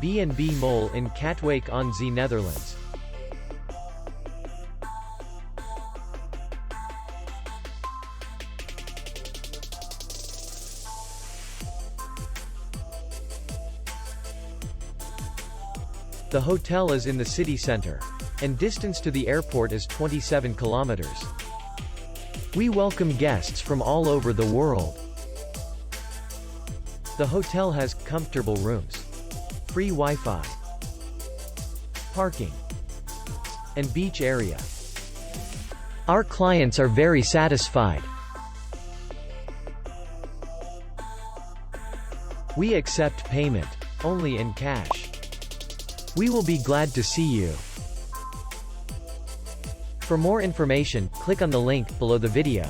B&B Mol in Katwijk on the Netherlands. The hotel is in the city center, and distance to the airport is 27 kilometers. We welcome guests from all over the world. The hotel has comfortable rooms, free Wi-Fi, parking, and beach area. Our clients are very satisfied. We accept payment only in cash. We will be glad to see you. For more information, click on the link below the video.